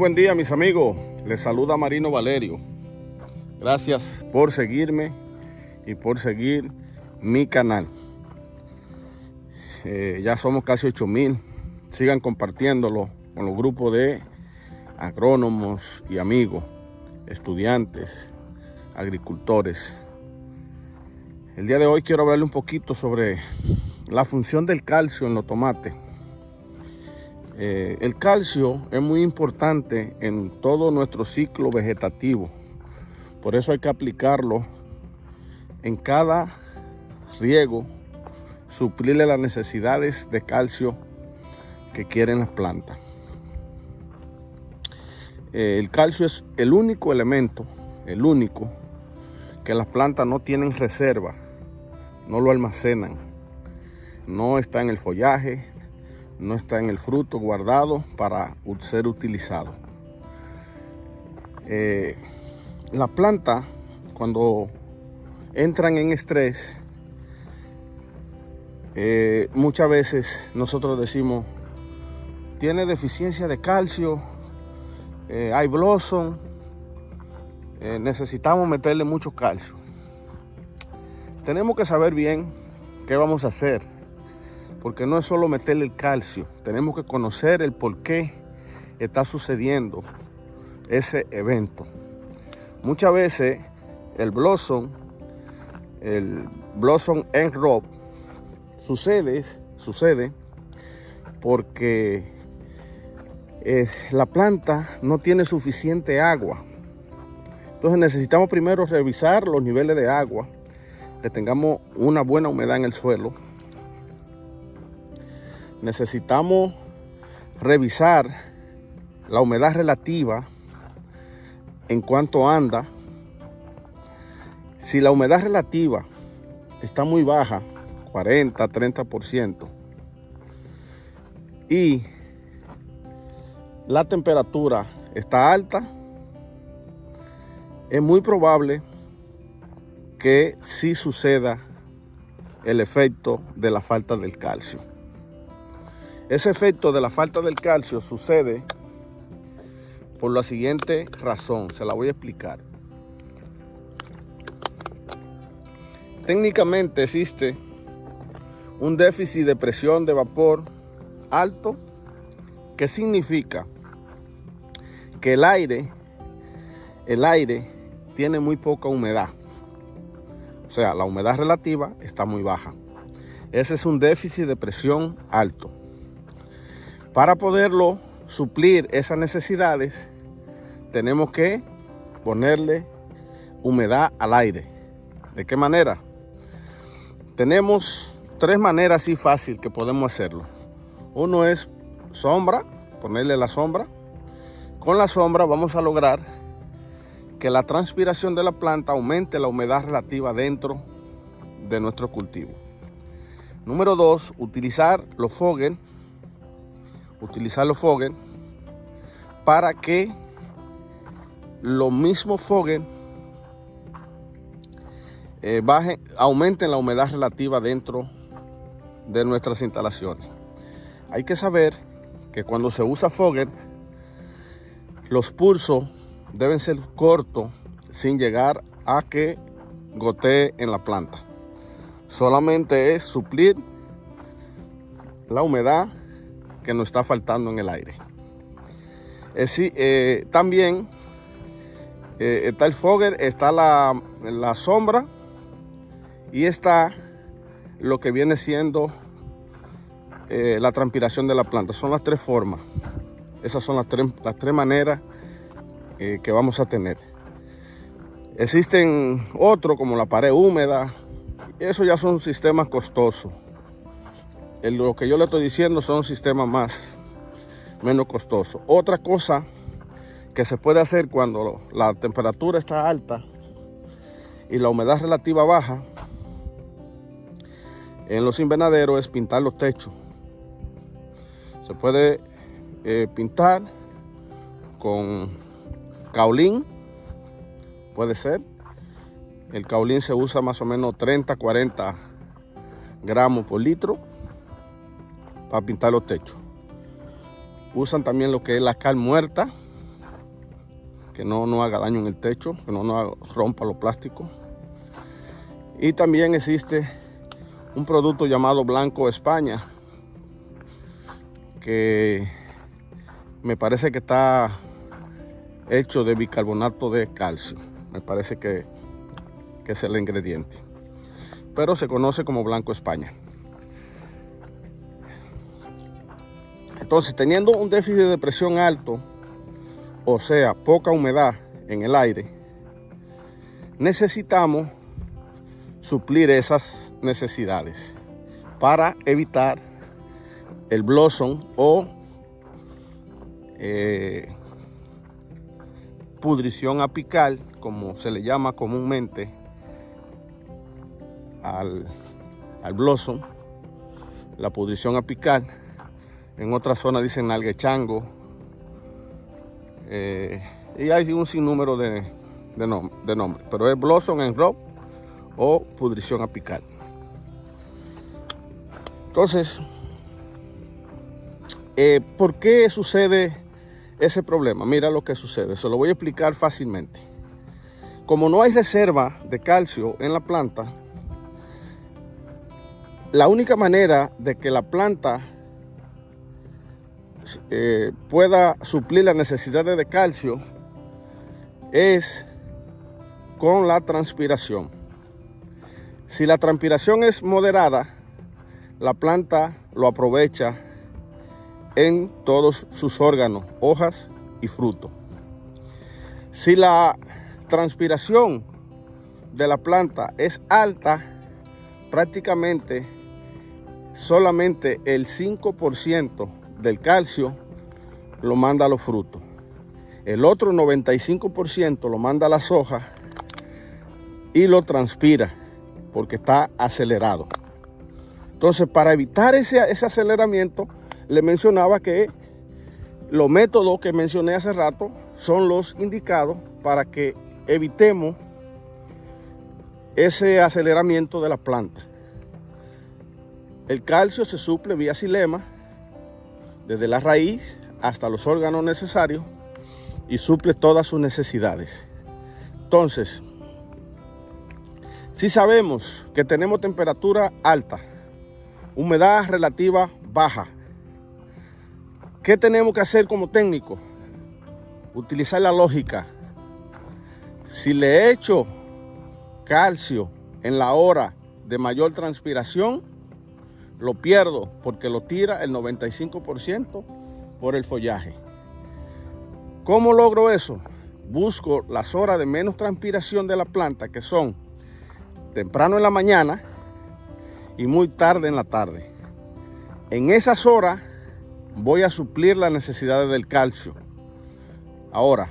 buen día mis amigos, les saluda Marino Valerio. Gracias por seguirme y por seguir mi canal. Ya somos casi 8,000. Sigan compartiéndolo con los grupos de agrónomos y amigos, estudiantes, agricultores. El día de hoy quiero hablarle un poquito sobre la función del calcio en los tomates. El calcio es muy importante en todo nuestro ciclo vegetativo. Por eso hay que aplicarlo en cada riego, suplirle las necesidades de calcio que quieren las plantas. El calcio es el único elemento, que las plantas no tienen reserva, no lo almacenan. No está en el follaje, no está en el fruto guardado para ser utilizado. La planta, cuando entran en estrés, muchas veces nosotros decimos, tiene deficiencia de calcio, hay blossom, necesitamos meterle mucho calcio. Tenemos que saber bien qué vamos a hacer, porque no es solo meterle el calcio, tenemos que conocer el por qué está sucediendo ese evento. Muchas veces el blossom end rot sucede porque la planta no tiene suficiente agua. Entonces necesitamos primero revisar los niveles de agua, que tengamos una buena humedad en el suelo. Necesitamos revisar la humedad relativa en cuanto anda. Si la humedad relativa está muy baja, 40, 30%, y la temperatura está alta, es muy probable que sí suceda el efecto de la falta del calcio. Ese efecto de la falta del calcio sucede por la siguiente razón, se la voy a explicar. Técnicamente existe un déficit de presión de vapor alto, que significa que el aire tiene muy poca humedad. O sea, la humedad relativa está muy baja. Ese es un déficit de presión alto. Para poderlo suplir esas necesidades, tenemos que ponerle humedad al aire. ¿De qué manera? Tenemos tres maneras así fácil que podemos hacerlo. Uno es sombra, ponerle la sombra. Con la sombra vamos a lograr que la transpiración de la planta aumente la humedad relativa dentro de nuestro cultivo. Número 2, utilizar los fogger para que los mismos fogger aumenten la humedad relativa dentro de nuestras instalaciones. Hay que saber que cuando se usa fogger, los pulsos deben ser cortos sin llegar a que gotee en la planta. Solamente es suplir la humedad que nos está faltando en el aire. También está el fogger, está la sombra y está lo que viene siendo la transpiración de la planta. Son las tres formas. Esas son las tres maneras que vamos a tener. Existen otros como la pared húmeda. Eso ya son sistemas costosos. Lo que yo le estoy diciendo son sistemas menos costosos. Otra cosa que se puede hacer cuando la temperatura está alta y la humedad relativa baja en los invernaderos es pintar los techos. Se puede pintar con caolín, puede ser. El caolín se usa más o menos 30-40 gramos por litro para pintar los techos. Usan también lo que es la cal muerta, que no haga daño en el techo, que no rompa los plásticos. Y también existe un producto llamado Blanco España, que me parece que está hecho de bicarbonato de calcio. Me parece que es el ingrediente, pero se conoce como Blanco España. Entonces, teniendo un déficit de presión alto, o sea, poca humedad en el aire, necesitamos suplir esas necesidades para evitar el blossom o pudrición apical, como se le llama comúnmente al blossom, la pudrición apical. En otras zonas dicen nalguechango, y hay un sinnúmero de nombres, pero es blossom en rub o pudrición apical. Entonces, ¿por qué sucede ese problema? Mira lo que sucede, se lo voy a explicar fácilmente. Como no hay reserva de calcio en la planta, la única manera de que la planta pueda suplir las necesidades de calcio es con la transpiración. Si la transpiración es moderada, la planta lo aprovecha en todos sus órganos, hojas y fruto. Si la transpiración de la planta es alta, prácticamente solamente el 5% del calcio lo manda a los frutos. El otro 95% lo manda a las hojas y lo transpira porque está acelerado. Entonces, para evitar ese aceleramiento, le mencionaba que los métodos que mencioné hace rato son los indicados para que evitemos ese aceleramiento de la planta. El calcio se suple vía xilema, desde la raíz hasta los órganos necesarios, y suple todas sus necesidades. Entonces, si sabemos que tenemos temperatura alta, humedad relativa baja, ¿qué tenemos que hacer como técnico? Utilizar la lógica. Si le echo calcio en la hora de mayor transpiración, lo pierdo porque lo tira el 95% por el follaje. ¿Cómo logro eso? Busco las horas de menos transpiración de la planta, que son temprano en la mañana y muy tarde en la tarde. En esas horas voy a suplir las necesidades del calcio. Ahora,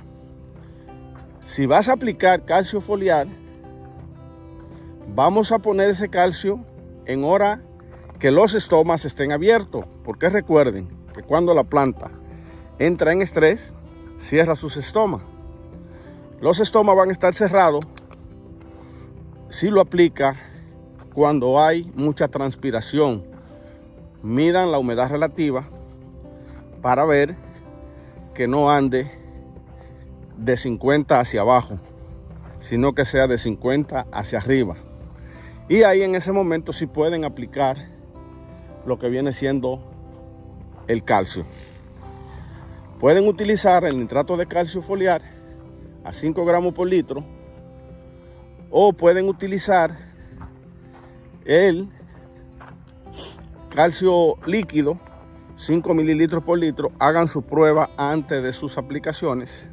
si vas a aplicar calcio foliar, vamos a poner ese calcio en hora que los estomas estén abiertos, porque recuerden que cuando la planta entra en estrés, cierra sus estomas. Los estomas van a estar cerrados si lo aplica cuando hay mucha transpiración. Midan la humedad relativa para ver que no ande de 50 hacia abajo, sino que sea de 50 hacia arriba. Y ahí en ese momento sí pueden aplicar lo que viene siendo el calcio. Pueden utilizar el nitrato de calcio foliar a 5 gramos por litro, o pueden utilizar el calcio líquido, 5 mililitros por litro. Hagan su prueba antes de sus aplicaciones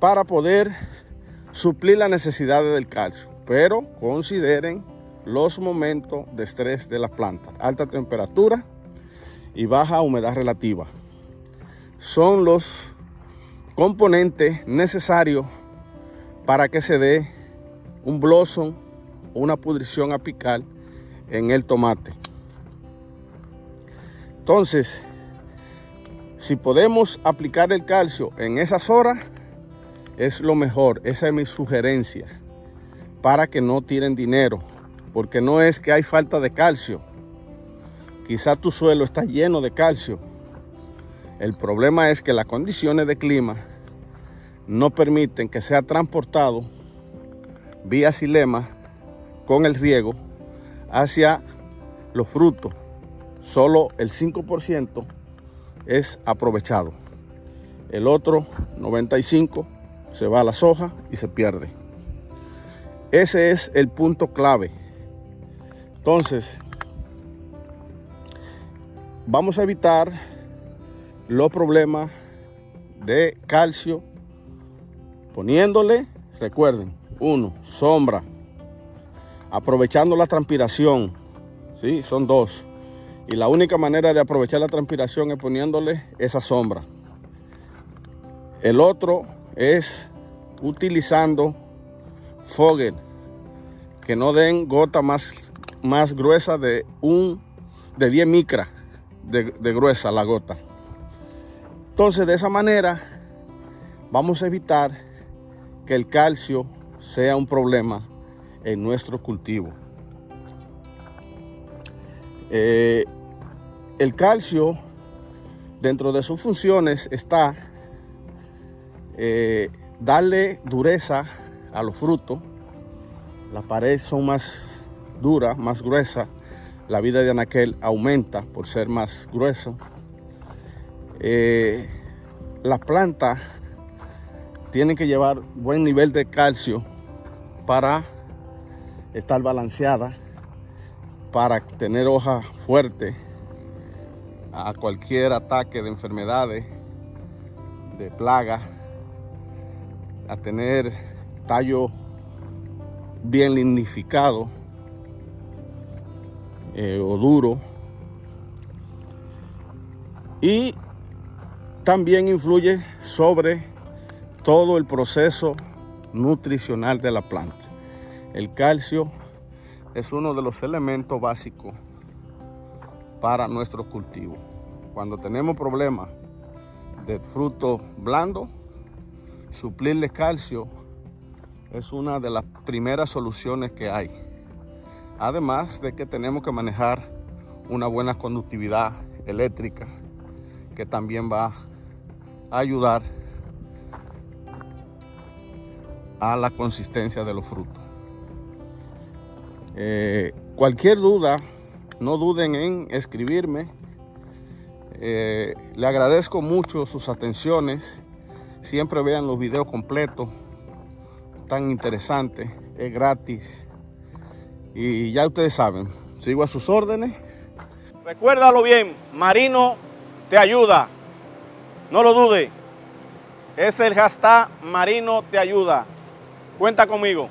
para poder suplir las necesidades del calcio, pero consideren los momentos de estrés de las plantas: alta temperatura y baja humedad relativa. Son los componentes necesarios para que se dé un blossom o una pudrición apical en el tomate. Entonces, si podemos aplicar el calcio en esas horas, es lo mejor. Esa es mi sugerencia, para que no tiren dinero, porque no es que hay falta de calcio. Quizá tu suelo está lleno de calcio. El problema es que las condiciones de clima no permiten que sea transportado vía xilema con el riego hacia los frutos. Solo el 5% es aprovechado. El otro 95% se va a la soja y se pierde. Ese es el punto clave. Entonces, vamos a evitar los problemas de calcio poniéndole, recuerden, 1, sombra, aprovechando la transpiración, ¿sí? Son 2. Y la única manera de aprovechar la transpiración es poniéndole esa sombra. El otro es utilizando fogger, que no den gota más gruesa de 10 micras de gruesa la gota. Entonces, de esa manera vamos a evitar que el calcio sea un problema en nuestro cultivo. El calcio, dentro de sus funciones, está darle dureza a los frutos. Las paredes son más duras, más gruesas. La vida de anaquel aumenta por ser más grueso. Las plantas tienen que llevar buen nivel de calcio para estar balanceada, para tener hojas fuertes a cualquier ataque de enfermedades, de plagas, a tener tallo bien lignificado o duro. Y también influye sobre todo el proceso nutricional de la planta. El calcio es uno de los elementos básicos para nuestros cultivos. Cuando tenemos problemas de frutos blandos, suplirles calcio es una de las primeras soluciones que hay. Además de que tenemos que manejar una buena conductividad eléctrica, que también va a ayudar a la consistencia de los frutos. Cualquier duda, no duden en escribirme. Le agradezco mucho sus atenciones. Siempre vean los videos completos, tan interesantes, es gratis. Y ya ustedes saben, sigo a sus órdenes. Recuérdalo bien, Marino te ayuda. No lo dude. Es el hashtag Marino te ayuda. Cuenta conmigo.